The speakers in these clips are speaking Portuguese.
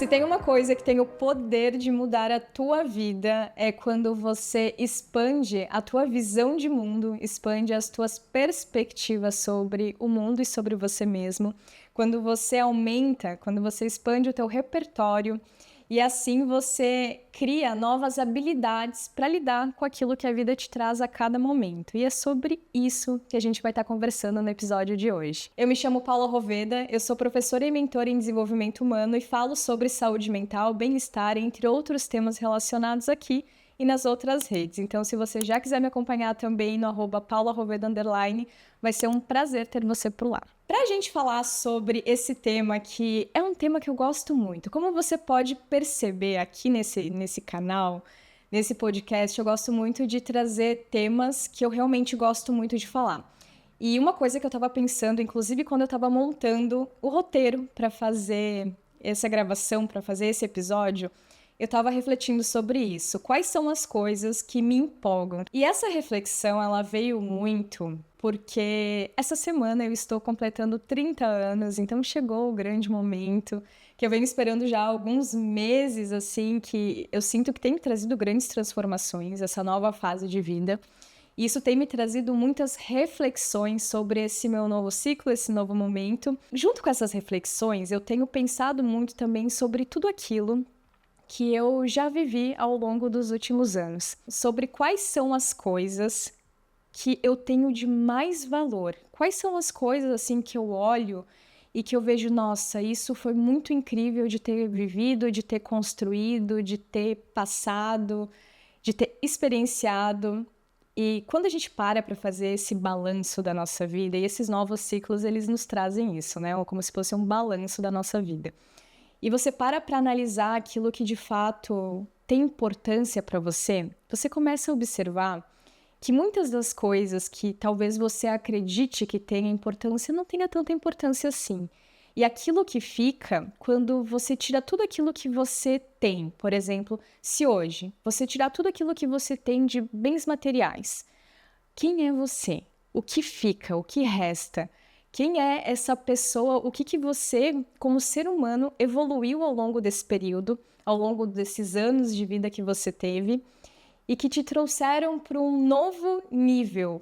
Se tem uma coisa que tem o poder de mudar a tua vida, é quando você expande a tua visão de mundo, expande as tuas perspectivas sobre o mundo e sobre você mesmo. Quando você aumenta, quando você expande o teu repertório e assim você cria novas habilidades para lidar com aquilo que a vida te traz a cada momento. E é sobre isso que a gente vai estar conversando no episódio de hoje. Eu me chamo Paula Roveda, eu sou professora e mentora em desenvolvimento humano e falo sobre saúde mental, bem-estar, entre outros temas relacionados aqui e nas outras redes. Então, se você já quiser me acompanhar também no @paularoveda_, vai ser um prazer ter você por lá. Para a gente falar sobre esse tema, que é um tema que eu gosto muito, como você pode perceber aqui nesse canal, nesse podcast, eu gosto muito de trazer temas que eu realmente gosto muito de falar. E uma coisa que eu estava pensando, inclusive quando eu estava montando o roteiro para fazer essa gravação, para fazer esse episódio, eu estava refletindo sobre isso. Quais são as coisas que me empolgam? E essa reflexão, ela veio muito porque essa semana eu estou completando 30 anos, então chegou o grande momento que eu venho esperando já há alguns meses, assim, que eu sinto que tem me trazido grandes transformações, essa nova fase de vida. E isso tem me trazido muitas reflexões sobre esse meu novo ciclo, esse novo momento. Junto com essas reflexões, eu tenho pensado muito também sobre tudo aquilo que eu já vivi ao longo dos últimos anos, sobre quais são as coisas que eu tenho de mais valor, quais são as coisas assim que eu olho e que eu vejo, nossa, isso foi muito incrível de ter vivido, de ter construído, de ter passado, de ter experienciado. E quando a gente para fazer esse balanço da nossa vida, e esses novos ciclos, eles nos trazem isso, né? Ou como se fosse um balanço da nossa vida. E você para analisar aquilo que de fato tem importância para você, você começa a observar que muitas das coisas que talvez você acredite que tenha importância não tenha tanta importância assim. E aquilo que fica, quando você tira tudo aquilo que você tem, por exemplo, se hoje você tirar tudo aquilo que você tem de bens materiais, quem é você? O que fica? O que resta? Quem é essa pessoa? O que você, como ser humano, evoluiu ao longo desse período, ao longo desses anos de vida que você teve e que te trouxeram para um novo nível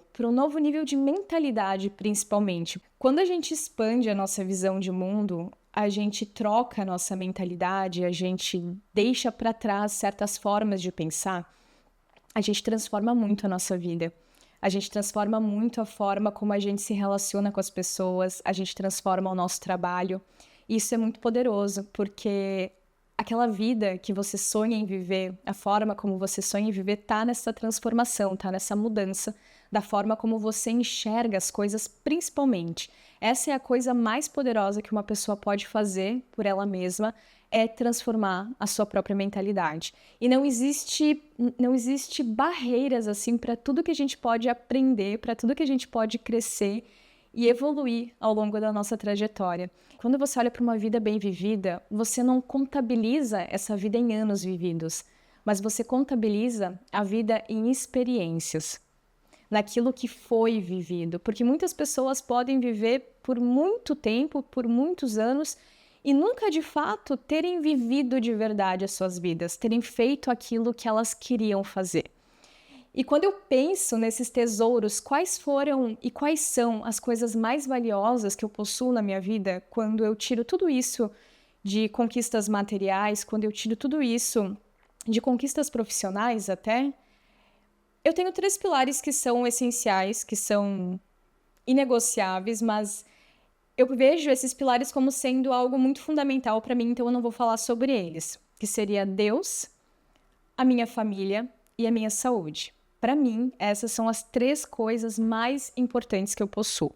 de mentalidade, principalmente. Quando a gente expande a nossa visão de mundo, a gente troca a nossa mentalidade, a gente deixa para trás certas formas de pensar, a gente transforma muito a nossa vida. A gente transforma muito a forma como a gente se relaciona com as pessoas, a gente transforma o nosso trabalho. E isso é muito poderoso, porque aquela vida que você sonha em viver, a forma como você sonha em viver, tá nessa transformação, tá nessa mudança da forma como você enxerga as coisas, principalmente. Essa é a coisa mais poderosa que uma pessoa pode fazer por ela mesma, é transformar a sua própria mentalidade. E não existe barreiras assim para tudo que a gente pode aprender, para tudo que a gente pode crescer e evoluir ao longo da nossa trajetória. Quando você olha para uma vida bem vivida, você não contabiliza essa vida em anos vividos, mas você contabiliza a vida em experiências, naquilo que foi vivido, porque muitas pessoas podem viver por muito tempo, por muitos anos, e nunca de fato terem vivido de verdade as suas vidas, terem feito aquilo que elas queriam fazer. E quando eu penso nesses tesouros, quais foram e quais são as coisas mais valiosas que eu possuo na minha vida, quando eu tiro tudo isso de conquistas materiais, quando eu tiro tudo isso de conquistas profissionais até, eu tenho 3 pilares que são essenciais, que são inegociáveis, mas eu vejo esses pilares como sendo algo muito fundamental para mim, então eu não vou falar sobre eles, que seria Deus, a minha família e a minha saúde. Para mim, essas são as 3 coisas mais importantes que eu possuo.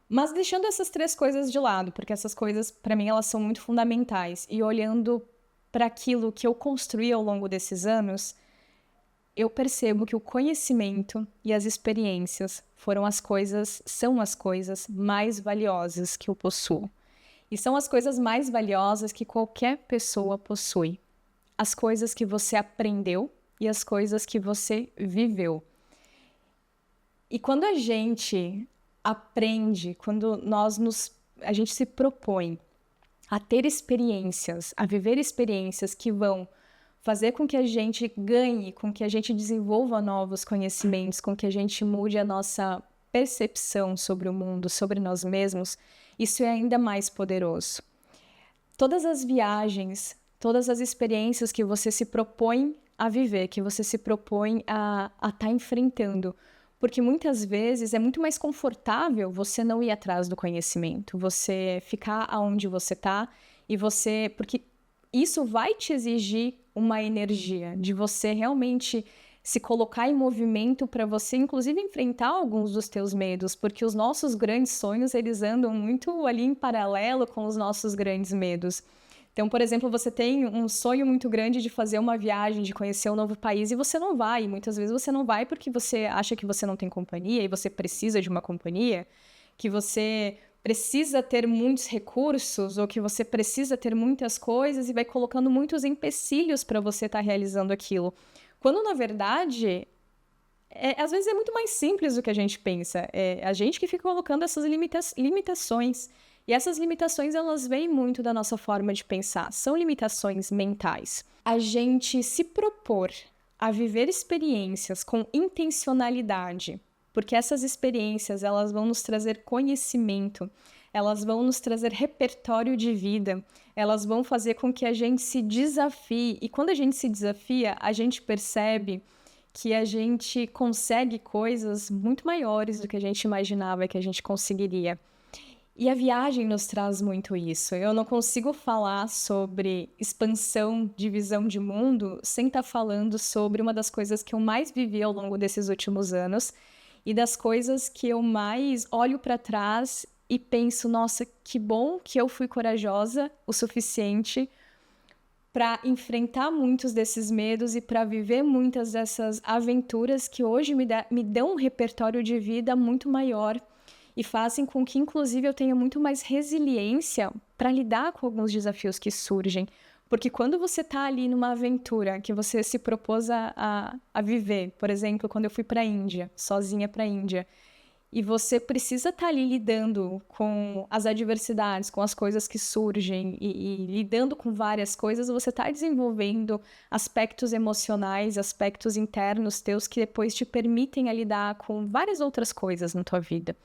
Mas deixando essas 3 coisas de lado, porque essas coisas, para mim, elas são muito fundamentais, e olhando para aquilo que eu construí ao longo desses anos, eu percebo que o conhecimento e as experiências são as coisas mais valiosas que eu possuo. E são as coisas mais valiosas que qualquer pessoa possui. As coisas que você aprendeu e as coisas que você viveu. E quando a gente aprende, quando a gente se propõe a ter experiências, a viver experiências que vão fazer com que a gente ganhe, com que a gente desenvolva novos conhecimentos, com que a gente mude a nossa percepção sobre o mundo, sobre nós mesmos, isso é ainda mais poderoso. Todas as viagens, todas as experiências que você se propõe a viver, que você se propõe a estar enfrentando, porque muitas vezes é muito mais confortável você não ir atrás do conhecimento, você ficar aonde você está porque isso vai te exigir uma energia de você realmente se colocar em movimento para você, inclusive, enfrentar alguns dos teus medos, porque os nossos grandes sonhos, eles andam muito ali em paralelo com os nossos grandes medos. Então, por exemplo, você tem um sonho muito grande de fazer uma viagem, de conhecer um novo país, e você não vai. E muitas vezes você não vai porque você acha que você não tem companhia e você precisa de uma companhia, que você precisa ter muitos recursos ou que você precisa ter muitas coisas e vai colocando muitos empecilhos para você estar realizando aquilo. Quando, na verdade, às vezes é muito mais simples do que a gente pensa. É a gente que fica colocando essas limitações. E essas limitações, elas vêm muito da nossa forma de pensar. São limitações mentais. A gente se propor a viver experiências com intencionalidade, porque essas experiências, elas vão nos trazer conhecimento, elas vão nos trazer repertório de vida, elas vão fazer com que a gente se desafie. E quando a gente se desafia, a gente percebe que a gente consegue coisas muito maiores do que a gente imaginava que a gente conseguiria. E a viagem nos traz muito isso. Eu não consigo falar sobre expansão de visão de mundo sem estar falando sobre uma das coisas que eu mais vivi ao longo desses últimos anos e das coisas que eu mais olho para trás e penso, nossa, que bom que eu fui corajosa o suficiente para enfrentar muitos desses medos e para viver muitas dessas aventuras que hoje me dão um repertório de vida muito maior e fazem com que, inclusive, eu tenha muito mais resiliência para lidar com alguns desafios que surgem. Porque quando você está ali numa aventura que você se propôs a viver, por exemplo, quando eu fui para a Índia, sozinha para a Índia, e você precisa estar ali lidando com as adversidades, com as coisas que surgem e lidando com várias coisas, você está desenvolvendo aspectos emocionais, aspectos internos teus que depois te permitem a lidar com várias outras coisas na tua vida.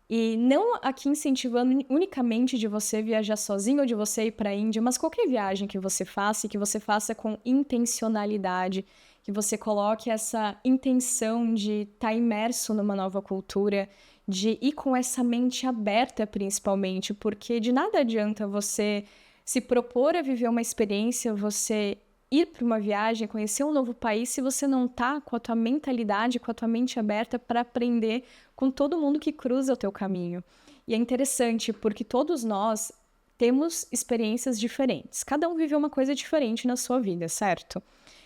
E não aqui incentivando unicamente de você viajar sozinho ou de você ir para a Índia, mas qualquer viagem que você faça e que você faça com intencionalidade, que você coloque essa intenção de estar imerso numa nova cultura, de ir com essa mente aberta principalmente, porque de nada adianta você se propor a viver uma experiência, você ir para uma viagem, conhecer um novo país, se você não está com a tua mentalidade, com a tua mente aberta para aprender com todo mundo que cruza o teu caminho. E é interessante porque todos nós temos experiências diferentes. Cada um viveu uma coisa diferente na sua vida, certo?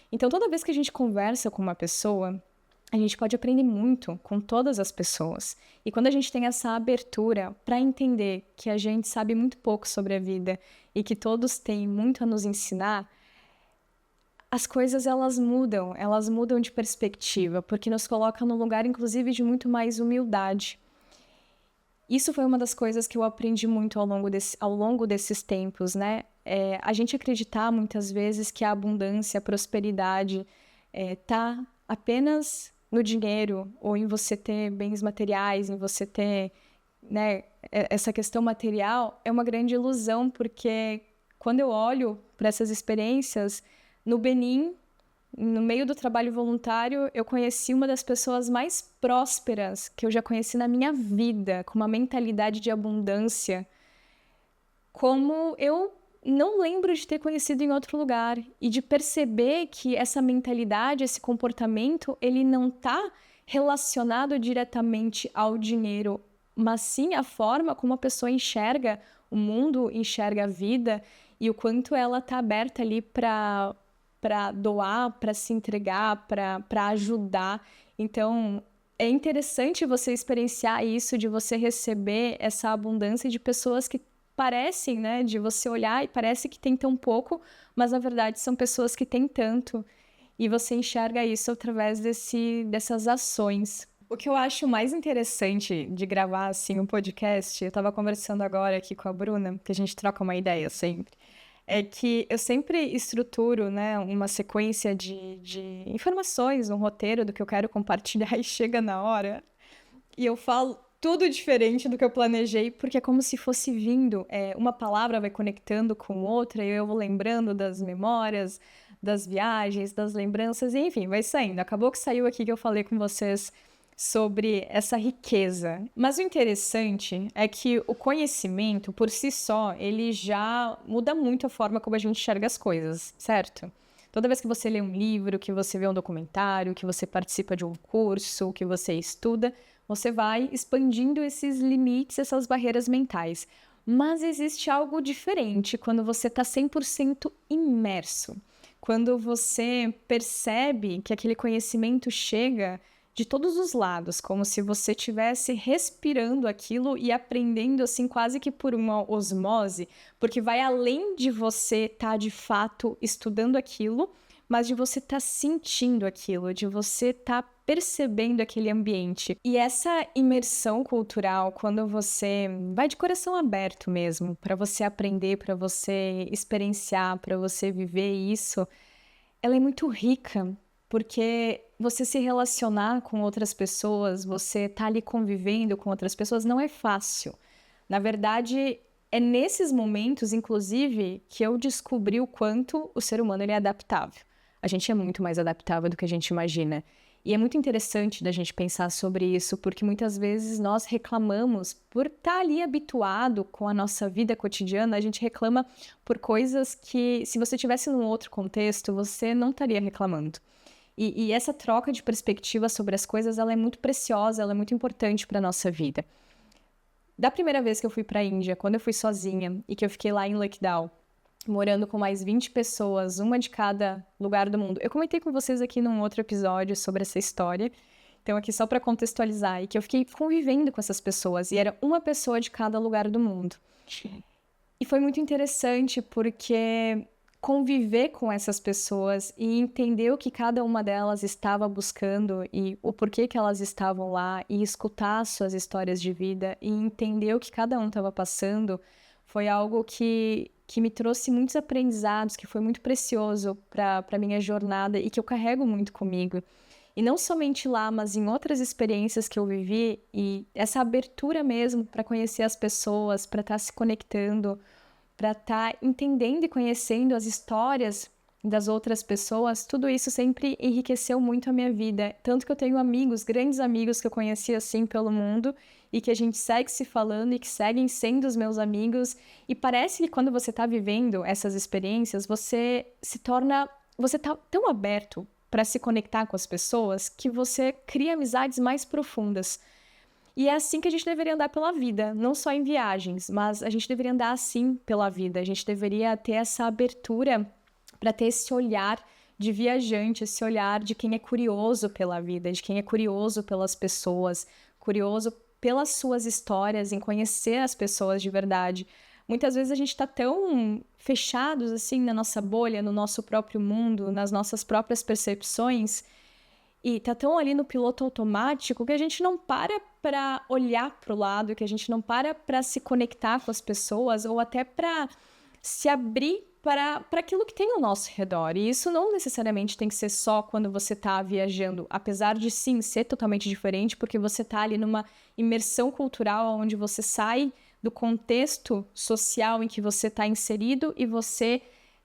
Então, toda vez que a gente conversa com uma pessoa, a gente pode aprender muito com todas as pessoas. E quando a gente tem essa abertura para entender que a gente sabe muito pouco sobre a vida e que todos têm muito a nos ensinar, as coisas elas mudam de perspectiva, porque nos coloca num lugar, inclusive, de muito mais humildade. Isso foi uma das coisas que eu aprendi muito ao longo desses tempos, né? A gente acreditar muitas vezes que a abundância, a prosperidade tá apenas no dinheiro ou em você ter bens materiais, em você ter, né, essa questão material é uma grande ilusão, porque quando eu olho para essas experiências, no Benin, no meio do trabalho voluntário, eu conheci uma das pessoas mais prósperas que eu já conheci na minha vida, com uma mentalidade de abundância, como eu não lembro de ter conhecido em outro lugar, e de perceber que essa mentalidade, esse comportamento, ele não está relacionado diretamente ao dinheiro, mas sim a forma como a pessoa enxerga o mundo, enxerga a vida, e o quanto ela está aberta ali para doar, para se entregar, para ajudar. Então, é interessante você experienciar isso, de você receber essa abundância de pessoas que parecem, né, de você olhar e parece que tem tão pouco, mas na verdade são pessoas que têm tanto. E você enxerga isso através dessas ações. O que eu acho mais interessante de gravar, assim, um podcast, eu tava conversando agora aqui com a Bruna, que a gente troca uma ideia sempre, é que eu sempre estruturo, né, uma sequência de informações, um roteiro do que eu quero compartilhar e chega na hora e eu falo tudo diferente do que eu planejei, porque é como se fosse vindo, uma palavra vai conectando com outra e eu vou lembrando das memórias, das viagens, das lembranças, e enfim, vai saindo. Acabou que saiu aqui que eu falei com vocês sobre essa riqueza. Mas o interessante é que o conhecimento, por si só, ele já muda muito a forma como a gente enxerga as coisas, certo? Toda vez que você lê um livro, que você vê um documentário, que você participa de um curso, que você estuda, você vai expandindo esses limites, essas barreiras mentais. Mas existe algo diferente quando você está 100% imerso. Quando você percebe que aquele conhecimento chega de todos os lados, como se você estivesse respirando aquilo e aprendendo assim quase que por uma osmose, porque vai além de você estar de fato estudando aquilo, mas de você estar sentindo aquilo, de você estar percebendo aquele ambiente. E essa imersão cultural, quando você vai de coração aberto mesmo, para você aprender, para você experienciar, para você viver isso, ela é muito rica, porque você se relacionar com outras pessoas, você tá ali convivendo com outras pessoas, não é fácil. Na verdade, é nesses momentos, inclusive, que eu descobri o quanto o ser humano ele é adaptável. A gente é muito mais adaptável do que a gente imagina. E é muito interessante da gente pensar sobre isso, porque muitas vezes nós reclamamos por estar ali habituado com a nossa vida cotidiana, a gente reclama por coisas que, se você tivesse num outro contexto, você não estaria reclamando. E essa troca de perspectiva sobre as coisas, ela é muito preciosa, ela é muito importante para a nossa vida. Da primeira vez que eu fui para a Índia, quando eu fui sozinha e que eu fiquei lá em Lucknow, morando com mais 20 pessoas, uma de cada lugar do mundo. Eu comentei com vocês aqui num outro episódio sobre essa história, então aqui só para contextualizar, e que eu fiquei convivendo com essas pessoas, e era uma pessoa de cada lugar do mundo. E foi muito interessante porque conviver com essas pessoas e entender o que cada uma delas estava buscando e o porquê que elas estavam lá e escutar suas histórias de vida e entender o que cada um estava passando foi algo que me trouxe muitos aprendizados, que foi muito precioso para a minha jornada e que eu carrego muito comigo. E não somente lá, mas em outras experiências que eu vivi e essa abertura mesmo para conhecer as pessoas, para estar se conectando, para estar entendendo e conhecendo as histórias das outras pessoas, tudo isso sempre enriqueceu muito a minha vida. Tanto que eu tenho amigos, grandes amigos que eu conheci assim pelo mundo e que a gente segue se falando e que seguem sendo os meus amigos. E parece que quando você está vivendo essas experiências, você se torna, você está tão aberto para se conectar com as pessoas que você cria amizades mais profundas. E é assim que a gente deveria andar pela vida, não só em viagens, mas a gente deveria andar assim pela vida. A gente deveria ter essa abertura para ter esse olhar de viajante, esse olhar de quem é curioso pela vida, de quem é curioso pelas pessoas, curioso pelas suas histórias, em conhecer as pessoas de verdade. Muitas vezes a gente está tão fechados assim na nossa bolha, no nosso próprio mundo, nas nossas próprias percepções, e tá tão ali no piloto automático que a gente não para olhar para o lado, que a gente não para se conectar com as pessoas ou até para se abrir para aquilo que tem ao nosso redor. E isso não necessariamente tem que ser só quando você está viajando, apesar de sim ser totalmente diferente, porque você está ali numa imersão cultural onde você sai do contexto social em que você está inserido e você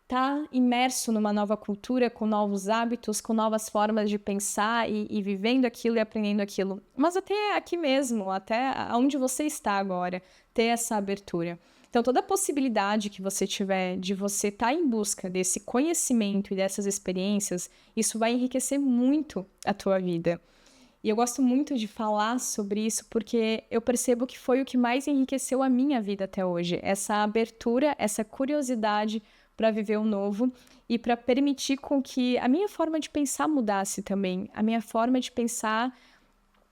tá imerso numa nova cultura, com novos hábitos, com novas formas de pensar e vivendo aquilo e aprendendo aquilo. Mas até aqui mesmo, até onde você está agora, ter essa abertura. Então, toda a possibilidade que você tiver de você estar em busca desse conhecimento e dessas experiências, isso vai enriquecer muito a tua vida. E eu gosto muito de falar sobre isso porque eu percebo que foi o que mais enriqueceu a minha vida até hoje. Essa abertura, essa curiosidade para viver o novo e para permitir com que a minha forma de pensar mudasse também. A minha forma de pensar,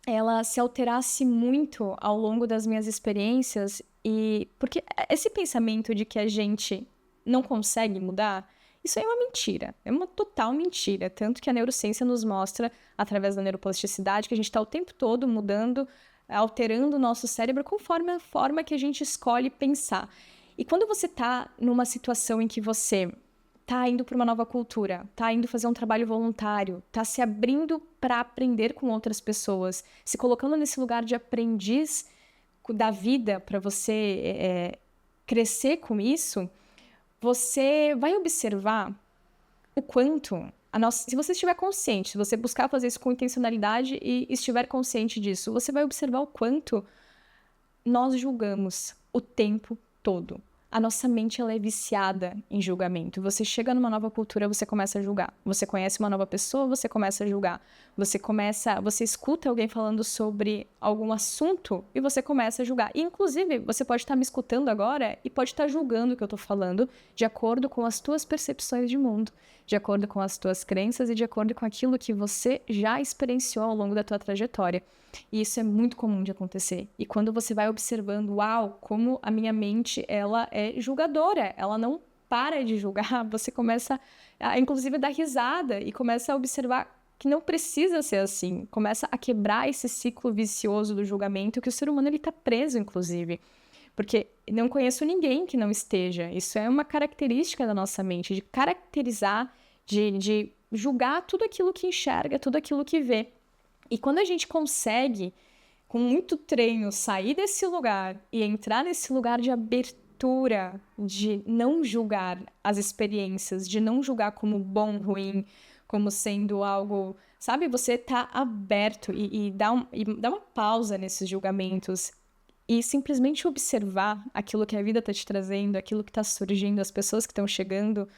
ela se alterasse muito ao longo das minhas experiências e porque esse pensamento de que a gente não consegue mudar, Isso aí é uma mentira, é uma total mentira. Tanto que a neurociência nos mostra, através da neuroplasticidade, que a gente está o tempo todo mudando, alterando o nosso cérebro conforme a forma que a gente escolhe pensar. E quando você está numa situação em que você está indo para uma nova cultura, está indo fazer um trabalho voluntário, está se abrindo para aprender com outras pessoas, se colocando nesse lugar de aprendiz da vida para você crescer com isso, você vai observar o quanto se você estiver consciente, se você buscar fazer isso com intencionalidade e estiver consciente disso, você vai observar o quanto nós julgamos o tempo todo. A nossa mente ela é viciada em julgamento. Você chega numa nova cultura, você começa a julgar. Você conhece uma nova pessoa, você começa a julgar. Você escuta alguém falando sobre algum assunto e você começa a julgar. E, inclusive, você pode estar me escutando agora e pode estar julgando o que eu estou falando de acordo com as tuas percepções de mundo, de acordo com as tuas crenças e de acordo com aquilo que você já experienciou ao longo da tua trajetória. E isso é muito comum de acontecer. E quando você vai observando, uau, como a minha mente, ela é julgadora, ela não para de julgar, você começa a, inclusive, dar risada e começa a observar que não precisa ser assim. Começa a quebrar esse ciclo vicioso do julgamento que o ser humano ele está preso, inclusive. Porque não conheço ninguém que não esteja. Isso é uma característica da nossa mente, de caracterizar, de julgar tudo aquilo que enxerga, tudo aquilo que vê. E quando a gente consegue, com muito treino, sair desse lugar e entrar nesse lugar de abertura, de não julgar as experiências, de não julgar como bom, ruim, como sendo algo, sabe? Você tá aberto e dá uma pausa nesses julgamentos e simplesmente observar aquilo que a vida tá te trazendo, aquilo que tá surgindo, as pessoas que estão chegando.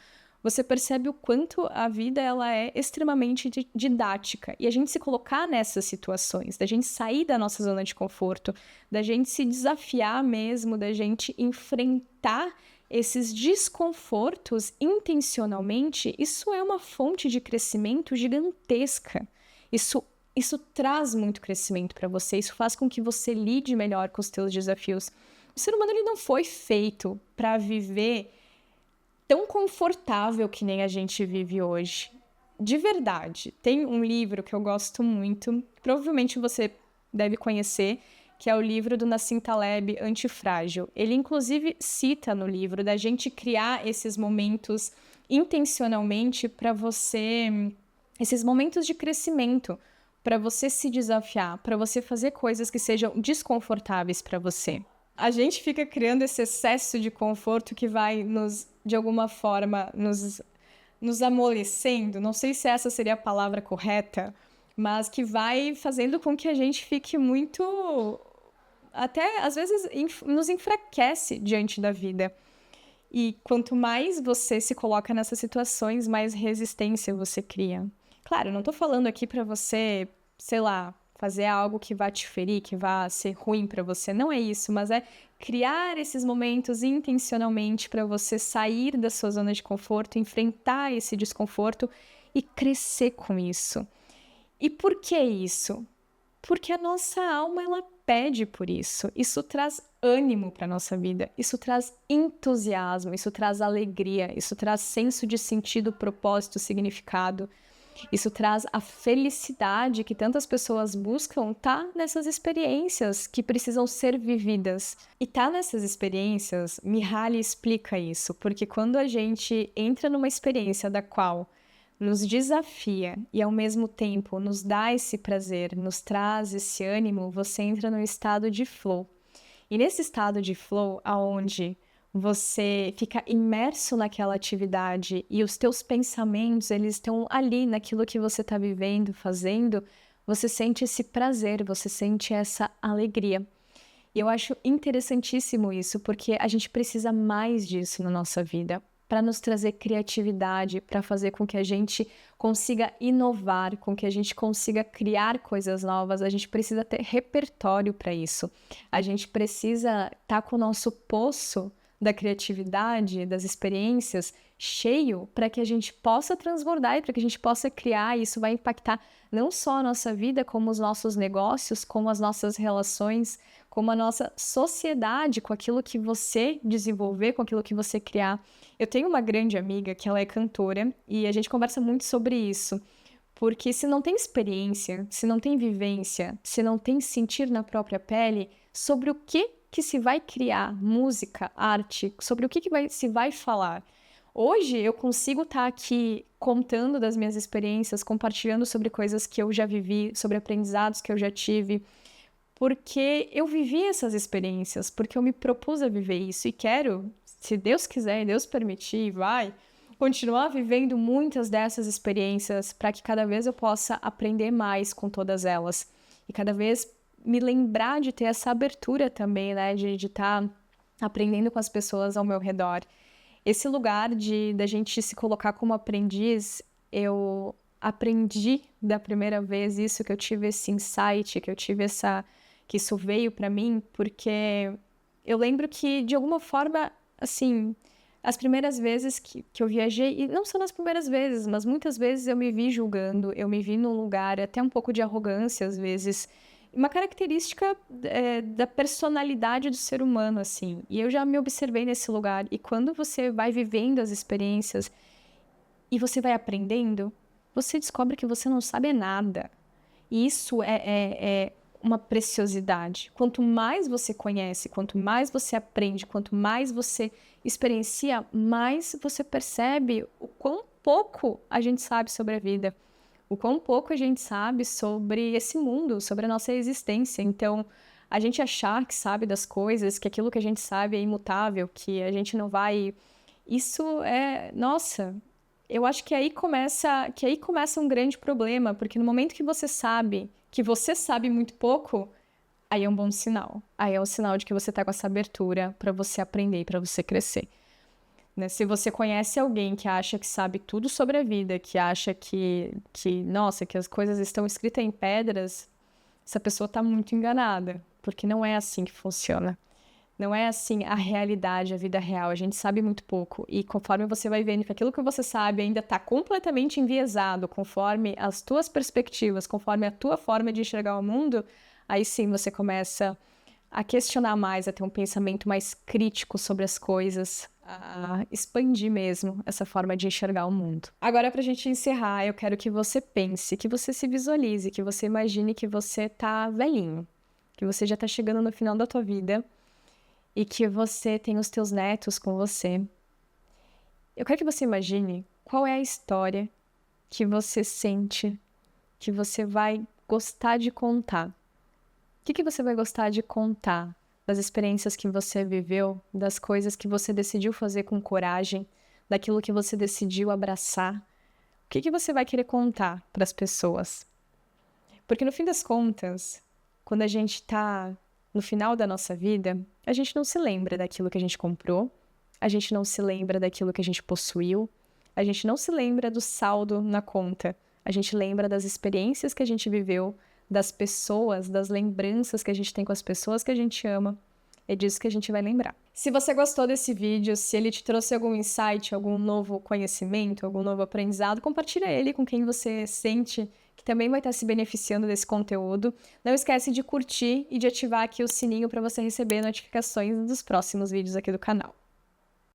Você percebe o quanto a vida ela é extremamente didática. E a gente se colocar nessas situações, da gente sair da nossa zona de conforto, da gente se desafiar mesmo, da gente enfrentar esses desconfortos intencionalmente, isso é uma fonte de crescimento gigantesca. Isso traz muito crescimento para você, isso faz com que você lide melhor com os teus desafios. O ser humano ele não foi feito para viver tão confortável que nem a gente vive hoje. De verdade. Tem um livro que eu gosto muito, que provavelmente você deve conhecer, que é o livro do Nassim Taleb, Antifrágil. Ele, inclusive, cita no livro da gente criar esses momentos intencionalmente para você, esses momentos de crescimento, para você se desafiar, para você fazer coisas que sejam desconfortáveis para você. A gente fica criando esse excesso de conforto que vai de alguma forma, nos amolecendo, não sei se essa seria a palavra correta, mas que vai fazendo com que a gente fique muito, até às vezes nos enfraquece diante da vida. E quanto mais você se coloca nessas situações, mais resistência você cria. Claro, eu não tô falando aqui para você, sei lá, fazer algo que vá te ferir, que vá ser ruim para você. Não é isso, mas é criar esses momentos intencionalmente para você sair da sua zona de conforto, enfrentar esse desconforto e crescer com isso. E por que isso? Porque a nossa alma ela pede por isso. Isso traz ânimo para nossa vida, isso traz entusiasmo, isso traz alegria, isso traz senso de sentido, propósito, significado. Isso traz a felicidade que tantas pessoas buscam, tá nessas experiências que precisam ser vividas. E tá nessas experiências, Mihaly explica isso, porque quando a gente entra numa experiência da qual nos desafia e ao mesmo tempo nos dá esse prazer, nos traz esse ânimo, você entra no estado de flow. E nesse estado de flow, aonde você fica imerso naquela atividade e os teus pensamentos, eles estão ali naquilo que você está vivendo, fazendo, você sente esse prazer, você sente essa alegria. E eu acho interessantíssimo isso, porque a gente precisa mais disso na nossa vida, para nos trazer criatividade, para fazer com que a gente consiga inovar, com que a gente consiga criar coisas novas. A gente precisa ter repertório para isso. A gente precisa estar com o nosso poço da criatividade, das experiências, cheio para que a gente possa transbordar e para que a gente possa criar. E isso vai impactar não só a nossa vida, como os nossos negócios, como as nossas relações, como a nossa sociedade, com aquilo que você desenvolver, com aquilo que você criar. Eu tenho uma grande amiga que ela é cantora e a gente conversa muito sobre isso. Porque se não tem experiência, se não tem vivência, se não tem sentir na própria pele, sobre o que se vai criar música, arte, sobre o que se vai falar. Hoje eu consigo estar aqui contando das minhas experiências, compartilhando sobre coisas que eu já vivi, sobre aprendizados que eu já tive, porque eu vivi essas experiências, porque eu me propus a viver isso e quero, se Deus quiser e Deus permitir, vai continuar vivendo muitas dessas experiências para que cada vez eu possa aprender mais com todas elas e cada vez me lembrar de ter essa abertura também, né, de estar aprendendo com as pessoas ao meu redor. Esse lugar da gente se colocar como aprendiz, eu aprendi da primeira vez isso, que eu tive esse insight, que eu tive que isso veio para mim, porque eu lembro que, de alguma forma, assim, as primeiras vezes que eu viajei, e não só nas primeiras vezes, mas muitas vezes eu me vi julgando, eu me vi num lugar até um pouco de arrogância, às vezes, uma característica da personalidade do ser humano, assim. E eu já me observei nesse lugar. E quando você vai vivendo as experiências e você vai aprendendo, você descobre que você não sabe nada. E isso é uma preciosidade. Quanto mais você conhece, quanto mais você aprende, quanto mais você experiencia, mais você percebe o quão pouco a gente sabe sobre a vida. O quão pouco a gente sabe sobre esse mundo, sobre a nossa existência. Então, a gente achar que sabe das coisas, que aquilo que a gente sabe é imutável, que a gente não vai... Isso nossa, eu acho que aí começa um grande problema, porque no momento que você sabe muito pouco, aí é um bom sinal. Aí é um sinal de que você está com essa abertura para você aprender, para você crescer. Né? Se você conhece alguém que acha que sabe tudo sobre a vida, que acha nossa, que as coisas estão escritas em pedras, essa pessoa está muito enganada, porque não é assim que funciona. Não é assim a realidade, a vida real. A gente sabe muito pouco. E conforme você vai vendo que aquilo que você sabe ainda está completamente enviesado, conforme as tuas perspectivas, conforme a tua forma de enxergar o mundo, aí sim você começa a questionar mais, a ter um pensamento mais crítico sobre as coisas, a expandir mesmo essa forma de enxergar o mundo. Agora, pra gente encerrar, eu quero que você pense, que você se visualize, que você imagine que você tá velhinho, que você já tá chegando no final da tua vida e que você tem os teus netos com você. Eu quero que você imagine qual é a história que você sente que você vai gostar de contar. O que você vai gostar de contar das experiências que você viveu, das coisas que você decidiu fazer com coragem, daquilo que você decidiu abraçar? O que você vai querer contar para as pessoas? Porque no fim das contas, quando a gente está no final da nossa vida, a gente não se lembra daquilo que a gente comprou, a gente não se lembra daquilo que a gente possuiu, a gente não se lembra do saldo na conta, a gente lembra das experiências que a gente viveu, das pessoas, das lembranças que a gente tem com as pessoas que a gente ama. É disso que a gente vai lembrar. Se você gostou desse vídeo, se ele te trouxe algum insight, algum novo conhecimento, algum novo aprendizado, compartilha ele com quem você sente que também vai estar se beneficiando desse conteúdo. Não esquece de curtir e de ativar aqui o sininho para você receber notificações dos próximos vídeos aqui do canal.